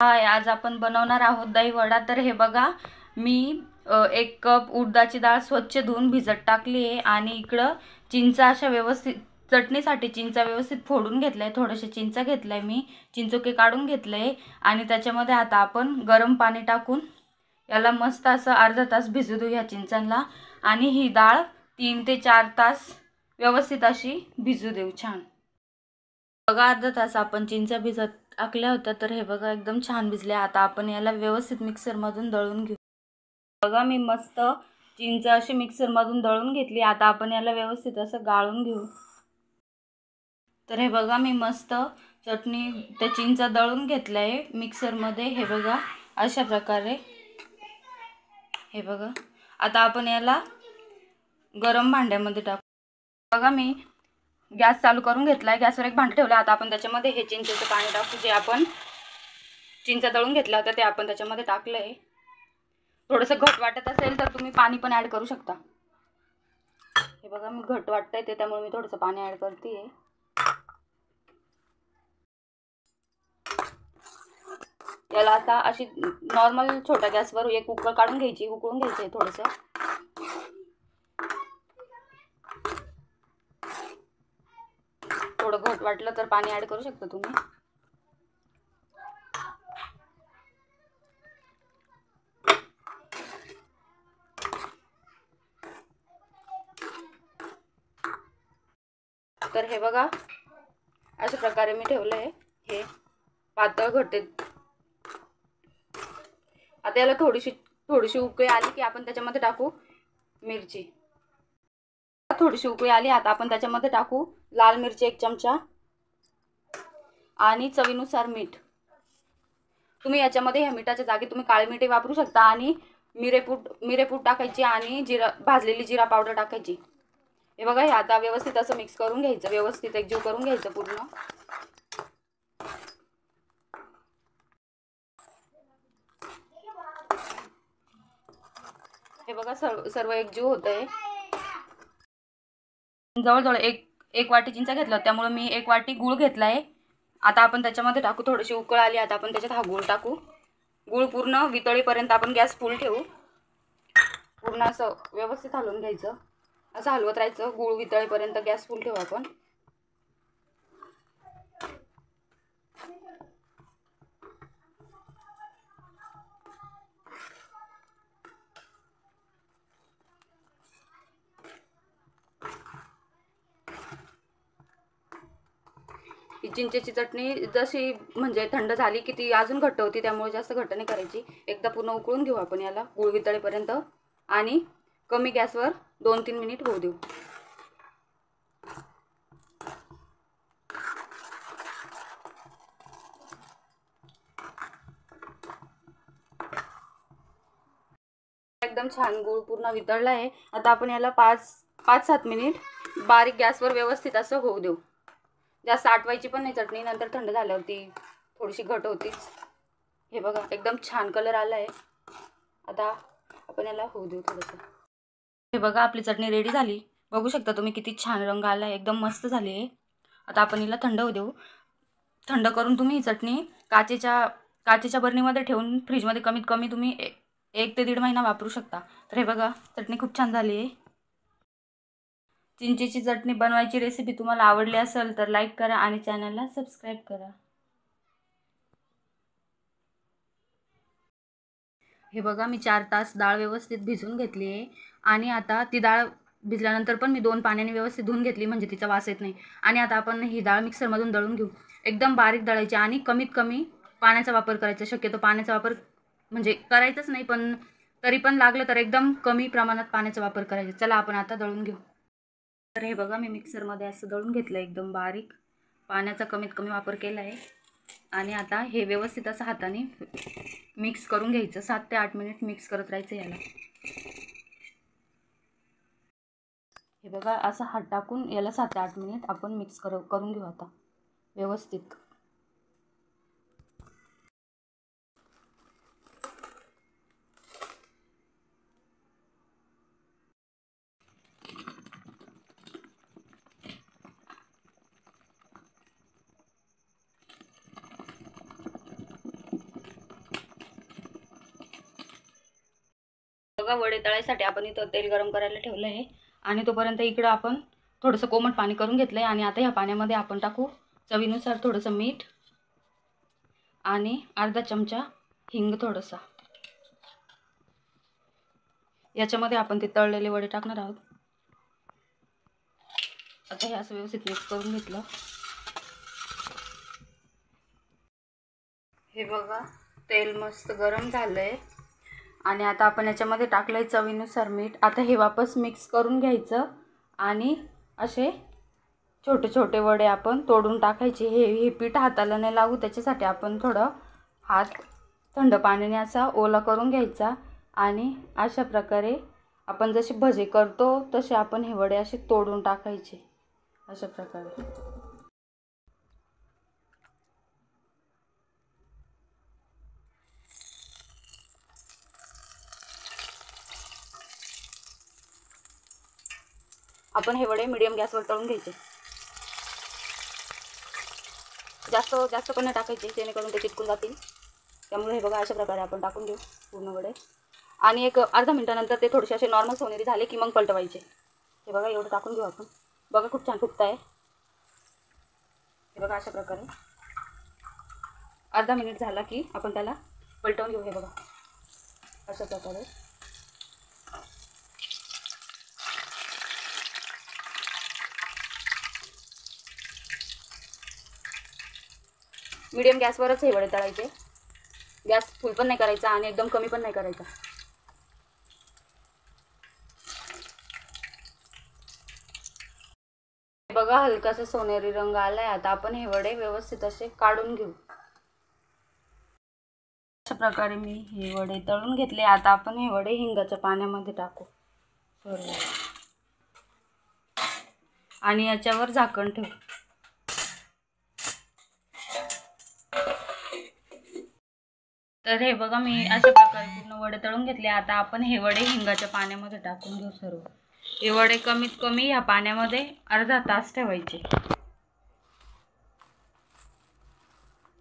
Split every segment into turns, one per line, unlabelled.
हाय, आज आपण बनवणार आहोत दही वडा। तर हे बघा, मी 1 कप उडदाची डाळ स्वच्छ धुवून भिजत टाकली आहे आणि इकडं चिंचा अशा व्यवस्थित चटणीसाठी चिंचा व्यवस्थित फोडून घेतलाय। थोडेसे चिंचा घेतलाय, मी चिंचोके काढून घेतले आणि त्याच्यामध्ये आता आपण गरम पाणी टाकून याला मस्त असं अर्धा तास भिजू देऊ या चिंचांना। आणि ही डाळ 3 ते 4 तास व्यवस्थित अशी भिजू देऊ छान। बघा, अर्धा तास आपण चिंचा भिजत टाकल्या होत्या, तर हे बघा एकदम छान भिजले। आता आपण याला व्यवस्थित मिक्सरमधून दळून घेऊ। बघा, मी मस्त चिंच अशी मिक्सरमधून दळून घेतली। आता आपण याला व्यवस्थित असं गाळून घेऊ। तर हे बघा, मी मस्त चटणी ते चिंच दळून घेतलंय मिक्सरमध्ये। हे बघा अशा प्रकारे। हे बघा, आता आपण याला गरम भांड्यामध्ये टाकू। बघा, मी गॅस चालू करून घेतलाय, गॅसवर एक भांडं ठेवलं। आता आपण त्याच्यामध्ये हे चिंचेचं पाणी टाकू, जे आपण चिंचा दळून घेतला होता ते आपण त्याच्यामध्ये टाकलंय। थोडंसं घट वाटत असेल तर तुम्ही पाणी पण ॲड करू शकता। हे बघा, मी घट वाटतंय ते त्यामुळे मी थोडंसं पाणी ॲड करते। याला आता अशी नॉर्मल छोट्या गॅसवर एक उकळ काढून घ्यायची, उकळून घ्यायचं थोडंसं। थोडं घट वाटलं तर पाणी ॲड करू शकता तुम्ही। तर हे बघा, अशा प्रकारे मी ठेवलंय हे पातळ घट्ट। आता याला थोडीशी उकळी आली की आपण त्याच्यामध्ये टाकू मिरची। थोडीशी उकळी आली, आता आपण त्याच्यामध्ये टाकू लाल मिरची 1 चमचा आणि चवीनुसार मीठ। तुम्ही याच्यामध्ये ह्या मिठाच्या जागी तुम्ही काळे मीठ वापरू शकता आणि मिरेपूड टाकायची आणि भाजलेली जिरा पावडर टाकायची। हे बघा, हे आता व्यवस्थित असं मिक्स करून घ्यायचं, व्यवस्थित एकजीव करून घ्यायचं पूर्ण। हे बघा, सर्व एकजीव होतंय। जवळजवळ एक वाटी चिंचा घेतला, त्यामुळे मी 1 वाटी गूळ घेतलाय। आता आपण त्याच्यामध्ये टाकू, थोडीशी उकळ आली, आता आपण त्याच्यात हा गूळ टाकू। गूळ पूर्ण वितळेपर्यंत आपण गॅस फुल ठेवू। पूर्ण असं व्यवस्थित हलवून घ्यायचं, असं हलवत राहायचं गूळ वितळेपर्यंत। गॅस फुल ठेवू आपण। ही चिंचेची चटणी जशी म्हणजे थंड झाली की ती अजून घट्ट होती, त्यामुळे जास्त घट्ट नाही करायची। एकदा पूर्ण उकळून घेऊ आपण याला गूळ वितळेपर्यंत आणि कमी गॅसवर 2-3 मिनिट होऊ देऊ। एकदम छान गूळ पूर्ण वितळला आहे। आता आपण याला 5-7 मिनिट बारीक गॅसवर व्यवस्थित असं होऊ देऊ। जास्त आटवायची पण नाही चटणी, नंतर थंड झाल्यावरती थोडीशी घट होतीच। हे बघा, एकदम छान कलर आला आहे। आता आपण याला होऊ देऊ थोडंसं। हे बघा, आपली चटणी रेडी झाली। बघू शकता तुम्ही किती छान रंग आला आहे, एकदम मस्त झाली आहे। आता आपण हिला थंड होऊ देऊ। थंड करून तुम्ही ही चटणी काचेच्या बरणीमध्ये ठेवून फ्रीजमध्ये कमीत कमी तुम्ही 1 ते 1.5 महिना वापरू शकता। तर हे बघा, चटणी खूप छान झाली आहे। चिंचेची चटणी बनवायची रेसिपी तुम्हाला आवडली असेल तर लाईक करा आणि चॅनलला सबस्क्राईब करा। हे बघा, मी 4 तास डाळ व्यवस्थित भिजून घेतली आहे आणि आता ती डाळ भिजल्यानंतर पण मी 2 पाण्याने व्यवस्थित धुवून घेतली, म्हणजे तिचा वास येत नाही। आणि आता आपण ही डाळ मिक्सरमधून दळून घेऊ। एकदम बारीक दळायची आणि कमीत कमी पाण्याचा वापर करायचा। शक्यतो पाण्याचा वापर म्हणजे करायचाच नाही, पण तरी पण लागलं तर एकदम कमी प्रमाणात पाण्याचा वापर करायचा। चला आपण आता दळून घेऊ। तर हे बघा, मी मिक्सरमध्ये असं दळून घेतलं एकदम बारीक। पाण्याचा कमीत कमी वापर केला आहे आणि आता हे व्यवस्थित असं हाताने मिक्स करून घ्यायचं। 7 ते 8 मिनिट मिक्स करत राहायचं याला। हे बघा, असं हात टाकून याला 7 ते 8 मिनिट आपण मिक्स करून घेऊ आता व्यवस्थित। बघा वडे तळायसाठी आपण इथं तेल गरम करायला ठेवलं आहे आणि तोपर्यंत इकडं आपण थोडंसं कोमट पाणी करून घेतलं आहे आणि आता ह्या पाण्यामध्ये आपण टाकू चवीनुसार थोडंसं मीठ आणि अर्धा चमचा हिंग थोडासा. याच्यामध्ये आपण ते तळलेले वडे टाकणार आहोत. आता हे असं व्यवस्थित मिक्स करून घेतलं. हे बघा तेल मस्त गरम झालंय आणि आता आपण याच्यामध्ये टाकलंय चवीनुसार मीठ. आता हे वापस मिक्स करून घ्यायचं आणि असे छोटे छोटे वडे आपण तोडून टाकायचे. हे पीठ हाताला नाही लागू त्याच्यासाठी आपण थोडं हात थंड पाण्याने असा ओला करून घ्यायचा आणि अशा प्रकारे आपण जसे भजे करतो तसे आपण हे वडे असे तोडून टाकायचे अशा प्रकारे. आपण हे वडे मीडियम गॅसवर तळून घ्यायचे. जास्त पण नाही टाकायचे जेणेकरून ते चिटकून जातील. त्यामुळे हे बघा अशा प्रकारे आपण टाकून घेऊ पूर्ण वडे आणि एक अर्धा मिनिटानंतर ते थोडेसे असे नॉर्मल सोनेरी झाले की मग पलटवायचे. हे बघा एवढं टाकून घेऊ आपण. बघा खूप छान फुगत आहे. हे बघा अशा प्रकारे अर्धा मिनिट झाला की आपण त्याला पलटवून घेऊ. हे बघा अशा प्रकारे. मीडियम गॅसवरच हे वडे तळायचे. गॅस फुल पण नाही करायचा आणि एकदम कमी पण नाही करायचा. बघा हलकासा सोनेरी रंग आलाय. आता आपण हे वडे व्यवस्थित असे काढून घेऊ. अशा प्रकारे मी हे वडे तळून घेतले. आता आपण हे वडे हिंगाच्या पाण्यामध्ये टाकू सर्व आणि याच्यावर झाकण ठेवू. तर हे बघा मी अशा प्रकारे पूर्ण वडे तळून घेतले. आता आपण हे वडे हिंगाच्या पाण्यामध्ये टाकून घेऊ सर्व. हे वडे कमीत कमी ह्या पाण्यामध्ये अर्धा तास ठेवायचे.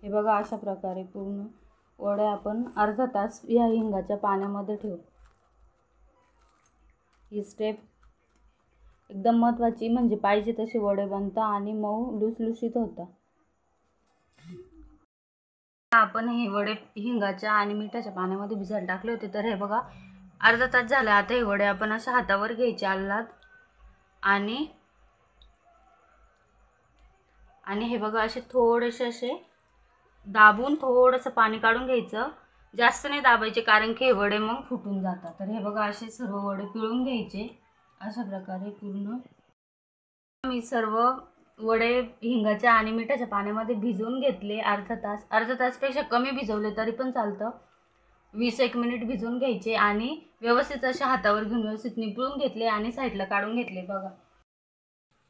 हे बघा अशा प्रकारे पूर्ण वडे आपण अर्धा तास या हिंगाच्या पाण्यामध्ये ठेवू. ही स्टेप एकदम महत्त्वाची, म्हणजे पाहिजे तसे वडे बनतात आणि मऊ लुसलुशीत होतात. आपण हे वडे हिंगाच्या आणि मिठाच्या पाण्यामध्ये भिजायला टाकले होते. तर हे बघा अर्धा तास झाला. आता हे वडे आपण अशा हातावर घ्यायचे आल्हाद आणि हे बघा असे थोडेसे असे दाबून थोडंसं पाणी काढून घ्यायचं. जास्त नाही दाबायचे कारण की हे वडे मग फुटून जातात. तर हे बघा असे सर्व वडे पिळून घ्यायचे अशा प्रकारे पूर्ण. मी सर्व वडे हिंगाच्या आणि मिठाच्या पाण्यामध्ये भिजवून घेतले अर्धा तासपेक्षा कमी भिजवले तरी पण चालतं. 20-1 मिनिट भिजवून घ्यायचे आणि व्यवस्थित अशा हातावर घेऊन व्यवस्थित निपळून घेतले आणि साईडला काढून घेतले.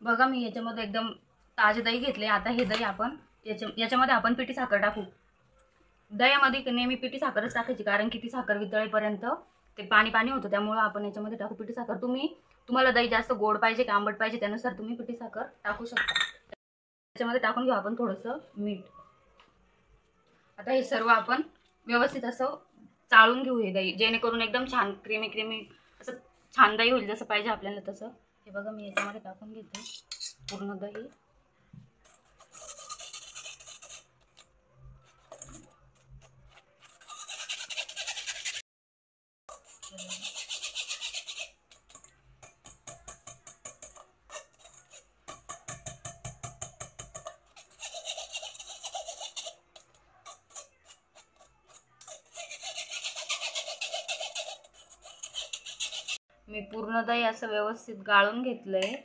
बघा मी याच्यामध्ये एकदम ताजे दही घेतले. आता हे दही आपण याच्यामध्ये आपण पिठी साखर टाकू. दह्यामध्ये नेहमी पिठी साखरच टाकायची कारण की ती साखर वितळेपर्यंत ते पाणी होतं. त्यामुळे आपण याच्यामध्ये टाकू पिठी साखर. तुम्हाला दही जास्त गोड पाहिजे का आंबट पाहिजे त्यानुसार तुम्ही पिठी साखर टाकू शकता. त्याच्यामध्ये टाकून घेऊ आपण थोडंसं मीठ. आता हे सर्व आपण व्यवस्थित असं चाळून घेऊ हे दही, जेणेकरून एकदम छान क्रीमी असं छान दही होईल जसं पाहिजे आपल्याला तसं. हे बघा मी याच्यामध्ये टाकून घेते पूर्ण दही. मी पूर्ण दही असं व्यवस्थित गाळून घेतलंय.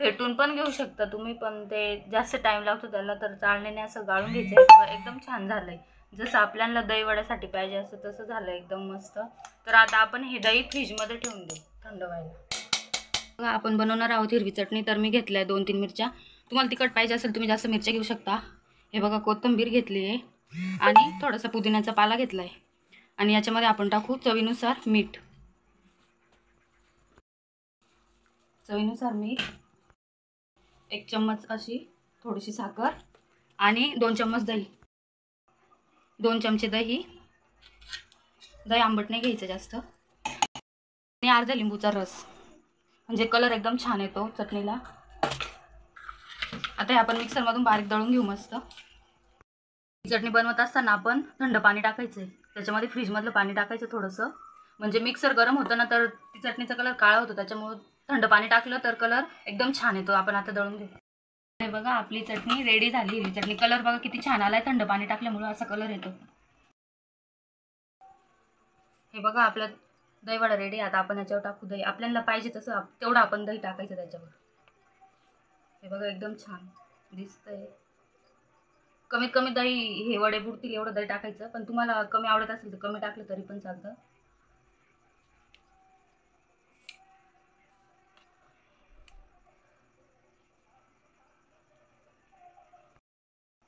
फेटून पण घेऊ शकता तुम्ही, पण ते जास्त टाइम लागतो त्याला. तर चाळणीने असं गाळून घ्यायचं. एकदम छान झालंय जसं आपल्याला दही वड्यासाठी पाहिजे असं तसं झालं एकदम मस्त. तर आता आपण हे दही फ्रीजमध्ये ठेवून देऊ थंड व्हायला. आपण बनवणार आहोत हिरवी चटणी. तर मी घेतल्या 2-3 मिरच्या. तुम्हाला तिखट पाहिजे असेल तुम्ही जास्त मिरच्या घेऊ शकता. हे बघा कोथिंबीर घेतली आहे आणि थोडासा पुदिन्याचा पाला घेतला आहे आणि याच्यामध्ये आपण टाकू चवीनुसार मीठ. 1 चम्मच अशी थोडीशी साखर आणि 2 चम्मच दही. 2 चमचे दही आंबट नाही घ्यायचं जास्त. आणि अर्धा लिंबूचा रस, म्हणजे कलर एकदम छान येतो चटणीला. आता हे आपण मिक्सरमधून बारीक दळून घेऊ मस्त. चटणी बनवत असताना आपण थंड पाणी टाकायचं आहे त्याच्यामध्ये, फ्रीजमधलं पाणी टाकायचं थोडंसं, म्हणजे मिक्सर गरम होतं ना तर ती चटणीचा कलर काळा होतो, त्याच्यामुळे थंड पाणी टाकलं तर कलर एकदम छान येतो. आपण आता दळून घेऊ. हे बघा आपली चटणी रेडी झाली. ही चटणी कलर बघा किती छान आलाय, थंड पाणी टाकल्यामुळे असा कलर येतो. हे बघा आपला दहीवडा रेडी. आता आपण याच्यावर टाकू दही, आपल्याला पाहिजे तसं तेवढं आपण दही टाकायचं त्याच्यावर. हे बघा एकदम छान दिसतंय. कमीत कमी दही हे वडे बुडतील एवढं दही टाकायचं, पण तुम्हाला कमी आवडत असेल तर कमी टाकलं तरी पण चालतं.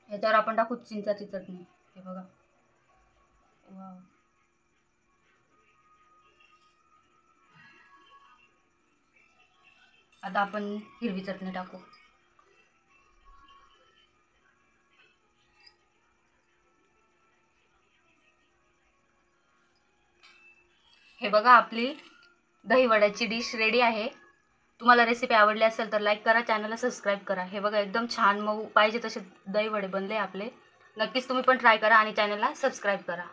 ह्याच्यावर आपण टाकू चिंचाची चटणी. हे बघा वाव. आता आपण हिरवी चटणी टाकू. हे बघा आपली दहीवड्याची डिश रेडी आहे. तुम्हाला रेसिपी आवडली असेल तर लाईक करा, चॅनलला सबस्क्राईब करा. हे बघा एकदम छान मऊ पाहिजे तसे दहीवडे बनले आपले. नक्कीच तुम्ही पण ट्राय करा आणि चॅनलला सबस्क्राईब करा.